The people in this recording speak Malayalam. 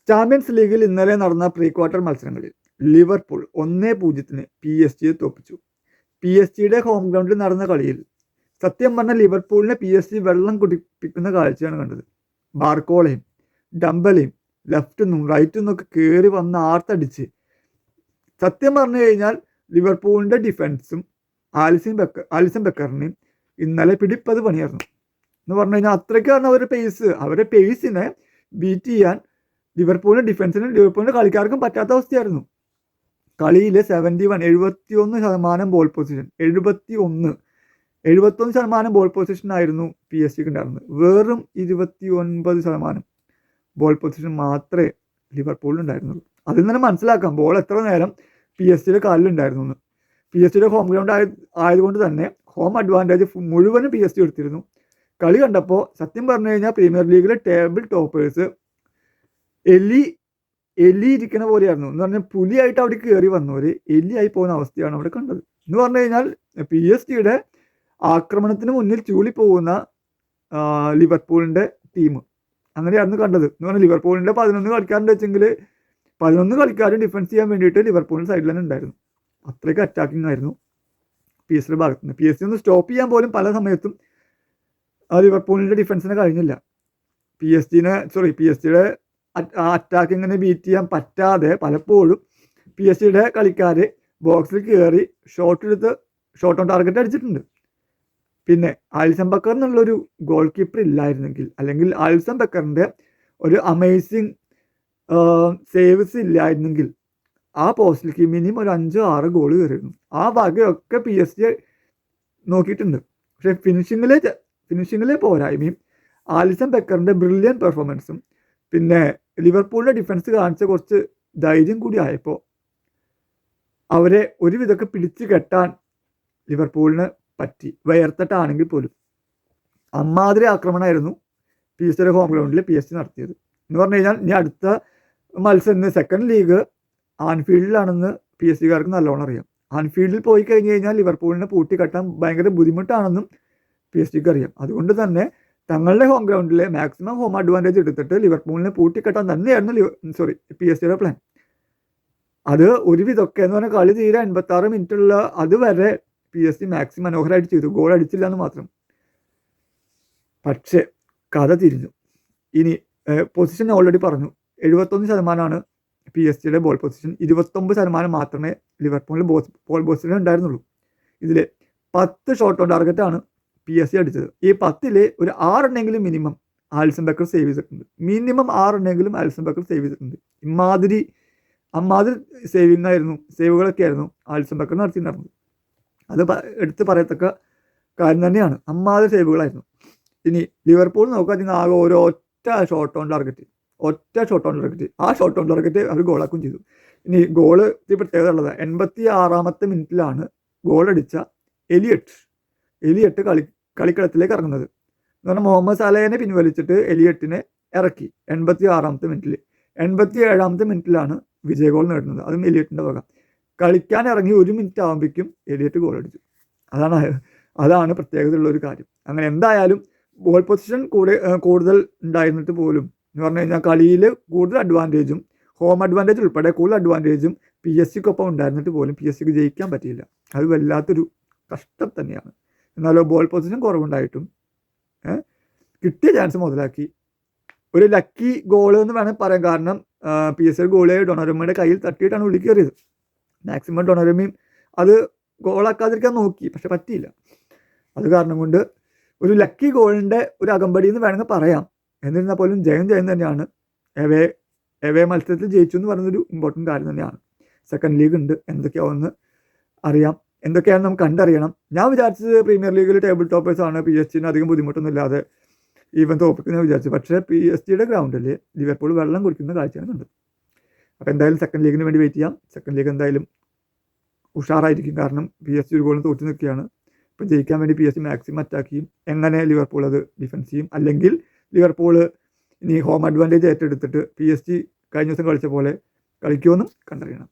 ചാമ്പ്യൻസ് ലീഗിൽ ഇന്നലെ നടന്ന പ്രീ ക്വാർട്ടർ മത്സരങ്ങളിൽ ലിവർപൂൾ 1-0 PSG തോൽപ്പിച്ചു. PSG ഹോം ഗ്രൗണ്ടിൽ നടന്ന കളിയിൽ സത്യം പറഞ്ഞ ലിവർപൂളിനെ PSG വെള്ളം കുടിപ്പിക്കുന്ന കാഴ്ചയാണ് കണ്ടത്. ബാർക്കോളയും ഡംബലയും ലെഫ്റ്റിൽ നിന്നും റൈറ്റിൽ നിന്നൊക്കെ കയറി വന്ന് ആർത്തടിച്ച്, സത്യം പറഞ്ഞു കഴിഞ്ഞാൽ ലിവർപൂളിൻ്റെ ഡിഫൻസും ആലിസൺ ബെക്കറിനെയും ഇന്നലെ പിടിപ്പത് പണിയായിരുന്നു എന്ന് പറഞ്ഞു കഴിഞ്ഞാൽ. അത്രയ്ക്കാണ് അവരുടെ പേസിനെ ബീറ്റ് ചെയ്യാൻ ലിവർപൂളിൻ്റെ ഡിഫൻസിനും ലിവർപൂളിൻ്റെ കളിക്കാർക്കും പറ്റാത്ത അവസ്ഥയായിരുന്നു. കളിയിൽ 71% ബോൾ പൊസിഷൻ, 71% ബോൾ പൊസിഷൻ ആയിരുന്നു PSG ഉണ്ടായിരുന്നത്. വെറും 29% ബോൾ പൊസിഷൻ മാത്രമേ ലിവർപൂളിൽ ഉണ്ടായിരുന്നുള്ളൂ. അതിൽ നിന്ന് മനസ്സിലാക്കാം ബോൾ എത്ര നേരം PSG കാലിലുണ്ടായിരുന്നു എന്ന്. PSG ഹോം ഗ്രൗണ്ട് ആയതുകൊണ്ട് തന്നെ ഹോം അഡ്വാൻറ്റേജ് മുഴുവനും PSG എടുത്തിരുന്നു. കളി കണ്ടപ്പോൾ സത്യം പറഞ്ഞു കഴിഞ്ഞാൽ പ്രീമിയർ ലീഗിലെ ടേബിൾ ടോപ്പേഴ്സ് എലി ഇരിക്കുന്ന പോലെയായിരുന്നു. എന്ന് പറഞ്ഞാൽ പുലിയായിട്ട് അവിടെ കയറി വന്നവർ എലിയായി പോകുന്ന അവസ്ഥയാണ് അവിടെ കണ്ടത്. എന്ന് പറഞ്ഞു കഴിഞ്ഞാൽ PSG ആക്രമണത്തിന് മുന്നിൽ ചൂളി പോകുന്ന ലിവർപൂളിൻ്റെ ടീം അങ്ങനെയായിരുന്നു കണ്ടത്. എന്ന് പറഞ്ഞാൽ ലിവർപൂളിൻ്റെ 11 കളിക്കാരുണ്ട് വെച്ചെങ്കിൽ 11 കളിക്കാരും ഡിഫൻസ് ചെയ്യാൻ വേണ്ടിയിട്ട് ലിവർപൂളിൻ്റെ സൈഡിൽ തന്നെ ഉണ്ടായിരുന്നു. അത്രയ്ക്ക് അറ്റാക്കിംഗ് ആയിരുന്നു PSG ഭാഗത്ത് നിന്ന്. PSG ഒന്ന് സ്റ്റോപ്പ് ചെയ്യാൻ പോലും പല സമയത്തും ലിവർപൂളിൻ്റെ ഡിഫൻസിനെ കഴിഞ്ഞില്ല. PSG അറ്റാക്കിങ്ങിനെ ബീറ്റ് ചെയ്യാൻ പറ്റാതെ പലപ്പോഴും PSG കളിക്കാർ ബോക്സിൽ കയറി ഷോട്ട് ഓൺ ടാർഗറ്റ് അടിച്ചിട്ടുണ്ട്. പിന്നെ ആലിസൺ ബക്കർ എന്നുള്ളൊരു ഗോൾ കീപ്പർ ഇല്ലായിരുന്നെങ്കിൽ, അല്ലെങ്കിൽ ആലിസൺ ബക്കറിൻ്റെ ഒരു അമേസിങ് സേവ്സ് ഇല്ലായിരുന്നെങ്കിൽ ആ പോസ്റ്റിലേക്ക് മിനിമം ഒരു 5-6 ഗോൾ കയറിയിരുന്നു. ആ വകയൊക്കെ PSG നോക്കിയിട്ടുണ്ട്. പക്ഷേ ഫിനിഷിങ്ങിലെ പോരായ്മയും ആലിസൺ ബക്കറിൻ്റെ ബ്രില്യൻ പെർഫോമൻസും പിന്നെ ലിവർപൂളിൻ്റെ ഡിഫൻസ് കാണിച്ച കുറച്ച് ധൈര്യം കൂടി ആയപ്പോൾ അവരെ ഒരുവിധമൊക്കെ പിടിച്ചു കെട്ടാൻ ലിവർപൂളിന് പറ്റി, വയർത്തട്ടാണെങ്കിൽ പോലും. അമ്മാതിരി ആക്രമണമായിരുന്നു PSG ഹോം ഗ്രൗണ്ടിൽ PSG നടത്തിയത്. എന്ന് പറഞ്ഞു കഴിഞ്ഞാൽ ഇനി അടുത്ത മത്സരം സെക്കൻഡ് ലീഗ് ആൻഫീൽഡിലാണെന്ന് PSG നല്ലോണം അറിയാം. ആൻഫീൽഡിൽ പോയി കഴിഞ്ഞ് കഴിഞ്ഞാൽ ലിവർപൂളിനെ പൂട്ടിക്കെട്ടാൻ ഭയങ്കര ബുദ്ധിമുട്ടാണെന്നും PSG അറിയാം. അതുകൊണ്ട് തന്നെ തങ്ങളുടെ ഹോം ഗ്രൗണ്ടിലെ മാക്സിമം ഹോം അഡ്വാൻറ്റേജ് എടുത്തിട്ട് ലിവർപൂളിനെ പൂട്ടിക്കെട്ടാൻ തന്നെയായിരുന്നു PSG പ്ലാൻ. അത് ഒരുവിധമൊക്കെ എന്ന് പറഞ്ഞാൽ കളി തീരെ 86 മിനിറ്റുള്ള അതുവരെ PSG മാക്സിമം മനോഹരമായിട്ട് ചെയ്തു. ഗോൾ അടിച്ചില്ല എന്ന് മാത്രം. പക്ഷേ കഥ തിരിഞ്ഞു. ഇനി പൊസിഷൻ ഓൾറെഡി പറഞ്ഞു, 71% PSG ബോൾ പൊസിഷൻ, 29% മാത്രമേ ലിവർപൂളിൽ ബോൾ പൊസിഷൻ ഉണ്ടായിരുന്നുള്ളൂ. ഇതിൽ 10 ഷോട്ട് ഓൺ ടാർഗറ്റാണ് PSG അടിച്ചത്. ഈ 10ൽ ഒരു 6 മിനിമം ആലിസൺ ബക്കർ സേവ് ചെയ്തിട്ടുണ്ട്. മിനിമം 6 ആലിസൺ ബക്കർ സേവ് ചെയ്തിട്ടുണ്ട്. അമ്മാതിരി സേവുകളൊക്കെ ആയിരുന്നു ആലിസൺ ബക്കർ നടത്തിയിട്ടുണ്ടായിരുന്നത്. അത് എടുത്ത് പറയത്തക്ക കാര്യം തന്നെയാണ്. അമ്മാതിരി സേവുകളായിരുന്നു. ഇനി ലിവർപൂൾ നോക്കുക, ആകെ ഒറ്റ ഷോട്ട് ഓൺ ടാർഗറ്റ്. ആ ഷോട്ട് ഓൺ ടാർഗറ്റ് അവർ ഗോളാക്കുകയും ചെയ്തു. ഇനി ഗോള് പ്രത്യേകത ഉള്ളത് 86 മിനിറ്റിലാണ് ഗോളടിച്ച എലിയട്ട് കളിക്കളത്തിലേക്ക് ഇറങ്ങുന്നത്. എന്ന് പറഞ്ഞാൽ മുഹമ്മദ് സാലഹിനെ പിൻവലിച്ചിട്ട് എലിയട്ടിനെ ഇറക്കി 86 മിനിറ്റിൽ. 87 മിനിറ്റിലാണ് വിജയ ഗോൾ നേടുന്നത്. അതും എലിയട്ടിൻ്റെ വക. കളിക്കാൻ ഇറങ്ങി 1 മിനിറ്റ് ആകുമ്പോഴേക്കും എലിയട്ട് ഗോൾ അടിച്ചു. അതാണ് പ്രത്യേകതയുള്ള ഒരു കാര്യം. അങ്ങനെ എന്തായാലും ബോൾ പൊസിഷൻ കൂടുതൽ ഉണ്ടായിരുന്നിട്ട് പോലും എന്ന് പറഞ്ഞു കഴിഞ്ഞാൽ കളിയിൽ കൂടുതൽ അഡ്വാൻറ്റേജും ഹോം അഡ്വാൻറ്റേജ് ഉൾപ്പെടെ കൂടുതൽ അഡ്വാൻറ്റേജും PSG ഉണ്ടായിരുന്നിട്ട് പോലും PSG ജയിക്കാൻ പറ്റിയില്ല. അത് വല്ലാത്തൊരു കഷ്ടം തന്നെയാണ്. എന്നാലോ ബോൾ പൊസിഷൻ കുറവുണ്ടായിട്ടും കിട്ടിയ ചാൻസ് മുതലാക്കി ഒരു ലക്കി ഗോൾ എന്ന് വേണമെങ്കിൽ പറയാം. കാരണം PSG ഗോള് ഡൊണറുമ്മയുടെ കയ്യിൽ തട്ടിയിട്ടാണ് ഉള്ളിൽ കയറിയത്. മാക്സിമം ഡൊണറുമ്മയും അത് ഗോളാക്കാതിരിക്കാൻ നോക്കി, പക്ഷെ പറ്റിയില്ല. അത് കാരണം കൊണ്ട് ഒരു ലക്കി ഗോളിൻ്റെ ഒരു അകമ്പടി എന്ന് വേണമെങ്കിൽ പറയാം. എന്നിരുന്നാൽ പോലും ജയം തന്നെയാണ്. എവേ മത്സരത്തിൽ ജയിച്ചു എന്ന് പറയുന്നൊരു ഇമ്പോർട്ടൻറ്റ് കാര്യം തന്നെയാണ്. സെക്കൻഡ് ലീഗ് ഉണ്ട്, എന്തൊക്കെയാവുമെന്ന് അറിയാം, എന്തൊക്കെയാണ് നമുക്ക് കണ്ടറിയണം. ഞാൻ വിചാരിച്ചത് പ്രീമിയർ ലീഗിൽ ടേബിൾ ടോപ്പേഴ്സാണ് PSG അധികം ബുദ്ധിമുട്ടൊന്നും ഇല്ലാതെ ഈവൻ തോപ്പിക്കുന്ന വിചാരിച്ചു. പക്ഷേ PSG ഗ്രൗണ്ടിൽ ലിവർപൂൾ വെള്ളം കുടിക്കുന്ന കാഴ്ചയാണ് കണ്ടത്. അപ്പോൾ എന്തായാലും സെക്കൻഡ് ലീഗിന് വേണ്ടി വെയിറ്റ് ചെയ്യാം. സെക്കൻഡ് ലീഗ് എന്തായാലും ഉഷാറായിരിക്കും. കാരണം PSG ഒരു ഗോളിന് തോറ്റു നിൽക്കുകയാണ്. ഇപ്പോൾ ജയിക്കാൻ വേണ്ടി PSG മാക്സിമം അറ്റാക്ക് ചെയ്യും. എങ്ങനെ ലിവർപൂൾ അത് ഡിഫൻസ് ചെയ്യും, അല്ലെങ്കിൽ ലിവർപൂൾ ഇനി ഹോം അഡ്വാൻറ്റേജ് ഏറ്റെടുത്തിട്ട് PSG കഴിഞ്ഞ ദിവസം കളിച്ച പോലെ കളിക്കുമെന്നും കണ്ടറിയണം.